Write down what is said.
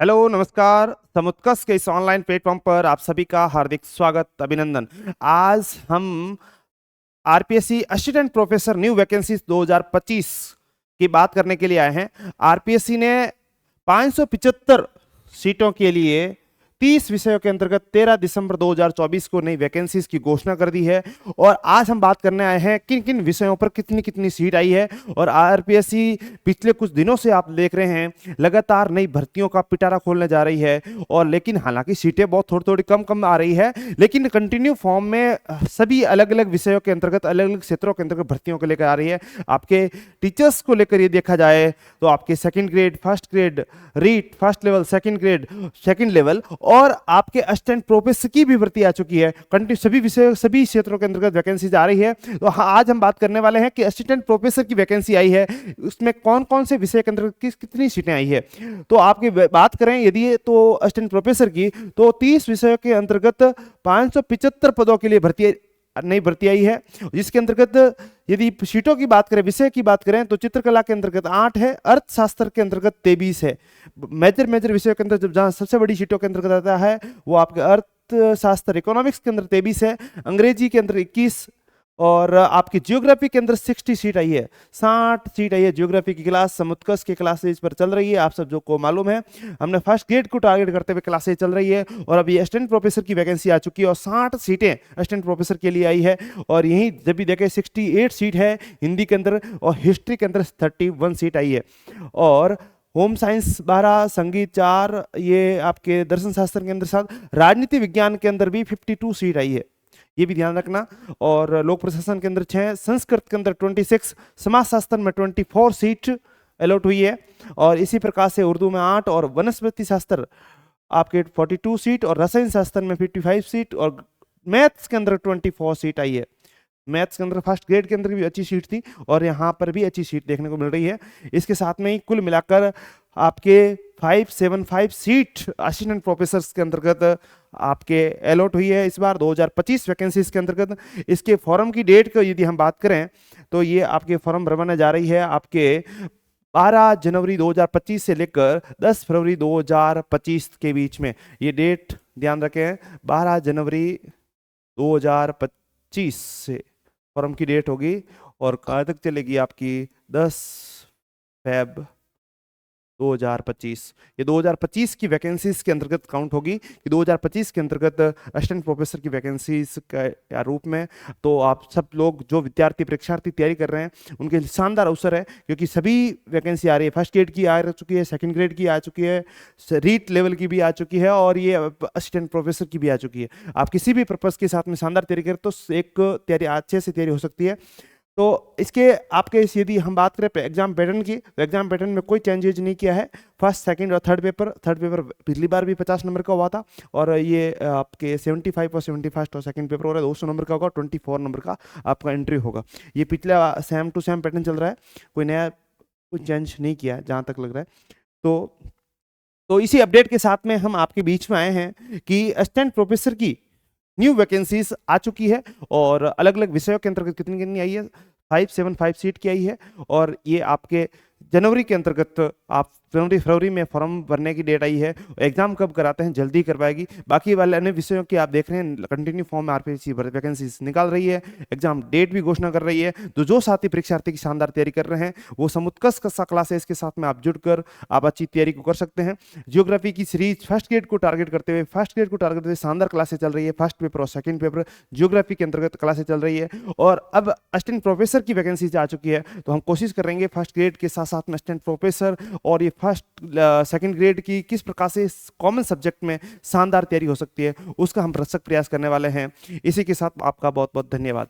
Hello नमस्कार। समुत्कर्ष के इस ऑनलाइन प्लेटफॉर्म पर आप सभी का हार्दिक स्वागत, अभिनंदन। आज हम RPSC assistant professor new vacancies 2025 की बात करने के लिए आए हैं। आरपीएससी ने 575 सीटों के लिए 30 विषयों के अंतर्गत 13 दिसंबर 2024 को नई वैकेंसीज की घोषणा कर दी है। और आज हम बात करने आए हैं किन किन विषयों पर कितनी कितनी सीट आई है। और आरपीएससी पिछले कुछ दिनों से आप देख रहे हैं लगातार नई भर्तियों का पिटारा खोलने जा रही है। और लेकिन हालांकि सीटें बहुत थोड़ी थोड़ी कम कम आ रही है, लेकिन कंटिन्यू फॉर्म में सभी अलग अलग विषयों के अंतर्गत अलग अलग क्षेत्रों के अंतर्गत भर्तियों को लेकर आ रही है। आपके टीचर्स को लेकर ये देखा जाए तो आपके second grade, first grade, REET first level, second grade, second level और आपके असिस्टेंट प्रोफेसर की भी भर्ती आ चुकी है। कंटिन्यू सभी विषय सभी क्षेत्रों के अंतर्गत वैकेंसीज आ रही है। तो आज हम बात करने वाले हैं कि असिस्टेंट प्रोफेसर की वैकेंसी आई है, उसमें कौन कौन से विषय के अंतर्गत कितनी सीटें आई है। तो आपकी बात करें यदि तो असिस्टेंट प्रोफेसर की, तो 30 विषयों के अंतर्गत 575 पदों के लिए नई भर्ती आई है, जिसके अंतर्गत यदि सीटों की बात करें, विषय की बात करें तो चित्रकला के अंतर्गत 8 है, अर्थशास्त्र के अंतर्गत 23 है। मेजर विषयों के अंतर्गत जहां सबसे बड़ी सीटों के अंतर्गत आता है वो आपके अर्थशास्त्र इकोनॉमिक्स के अंदर 23 है, अंग्रेजी के अंदर 21 और आपकी जियोग्राफी के अंदर 60 सीट आई है, 60 सीट आई है। जियोग्राफी की क्लास समुत्कर्ष की क्लासेज पर चल रही है, आप सब जो को मालूम है। हमने फर्स्ट ग्रेड को टारगेट करते हुए क्लासेज चल रही है और अभी असिस्टेंट प्रोफेसर की वैकेंसी आ चुकी है और 60 सीटें असिस्टेंट प्रोफेसर के लिए आई है। और यहीं जब भी देखें 68 सीट है हिंदी के अंदर और हिस्ट्री के अंदर 31 सीट आई है। और होम साइंस 12, संगीत 4, ये आपके दर्शन शास्त्र के अंदर 7, राजनीति विज्ञान के अंदर भी 52 सीट आई है, ये भी ध्यान रखना। और लोक प्रशासन के अंदर 6, संस्कृत के अंदर 26, समाज शास्त्र में 24 सीट अलॉट हुई है। और इसी प्रकार से उर्दू में 8 और वनस्पति शास्त्र आपके 42 सीट और रसायन शास्त्र में 55 सीट और मैथ्स के अंदर 24 सीट आई है। मैथ्स के अंदर फर्स्ट ग्रेड के अंदर भी अच्छी सीट थी और यहाँ पर भी अच्छी सीट देखने को मिल रही है। इसके साथ में ही कुल मिलाकर आपके 575 सीट असिस्टेंट प्रोफेसर्स के अंतर्गत आपके अलॉट हुई है इस बार 2025 वैकेंसीज के अंतर्गत। इसके फॉर्म की डेट को यदि हम बात करें तो ये आपके फॉर्म भरवाने जा रही है आपके 12 जनवरी 2025 से लेकर 10 फरवरी 2025 के बीच में। ये डेट ध्यान रखें, 12 जनवरी 2025 से फॉर्म की डेट होगी और कहाँ तक चलेगी आपकी 10 फेब 2025। ये 2025 की वैकेंसीज के अंतर्गत काउंट होगी कि 2025 के अंतर्गत असिस्टेंट प्रोफेसर की वैकेंसीज का रूप में। तो आप सब लोग जो परीक्षार्थी तैयारी कर रहे हैं उनके लिए शानदार अवसर है, क्योंकि सभी वैकेंसी आ रही है। फर्स्ट ग्रेड की आ चुकी है, सेकंड ग्रेड की आ चुकी है, रीट लेवल की भी आ चुकी है और ये असिस्टेंट प्रोफेसर की भी आ चुकी है। आप किसी भी पर्पज के साथ में शानदार तैयारी करें तो एक तैयारी अच्छे से तैयारी हो सकती है। तो इसके आपके यदि हम बात करें एग्जाम पैटर्न की, तो एग्जाम पैटर्न में कोई चेंजेज नहीं किया है। फर्स्ट, सेकंड और थर्ड पेपर पिछली बार भी 50 नंबर का हुआ था और ये आपके 75 और 71 और सेकंड पेपर हो रहा है 200 नंबर का होगा, 24 नंबर का आपका एंट्री होगा। ये पिछला सेम टू सेम पैटर्न चल रहा है, कोई नया कोई चेंज नहीं किया जहाँ तक लग रहा है। तो इसी अपडेट के साथ में हम आपके बीच में आए हैं कि असिस्टेंट प्रोफेसर की न्यू वैकेंसीज आ चुकी है और अलग अलग विषयों के अंतर्गत कितनी कितनी आई है, 575 सीट की आई है। और ये आपके जनवरी के अंतर्गत आप फरवरी में फॉर्म भरने की डेट आई है। एग्जाम कब कराते हैं, जल्दी करवाएगी। बाकी वाले अन्य विषयों की आप देख रहे हैं कंटिन्यू फॉर्म में आरपीएससी वैकेंसीज निकाल रही है, एग्जाम डेट भी घोषणा कर रही है। तो जो साथी परीक्षार्थी की शानदार तैयारी कर रहे हैं वो समुत्कर्ष का क्लासेस के साथ में आप जुड़कर आप अच्छी तैयारी को कर सकते हैं। जियोग्राफी की सीरीज फर्स्ट ग्रेड को टारगेट करते हुए शानदार क्लासेस चल रही है। फर्स्ट पेपर और सेकंड पेपर जियोग्राफी के अंतर्गत क्लासेस चल रही है और अब असिस्टेंट प्रोफेसर की वैकेंसी आ चुकी है। तो हम कोशिश करेंगे फर्स्ट ग्रेड के साथ साथ में असिस्टेंट प्रोफेसर और ये फर्स्ट सेकंड ग्रेड की किस प्रकार से कॉमन सब्जेक्ट में शानदार तैयारी हो सकती है उसका हम भरसक प्रयास करने वाले हैं। इसी के साथ आपका बहुत बहुत धन्यवाद।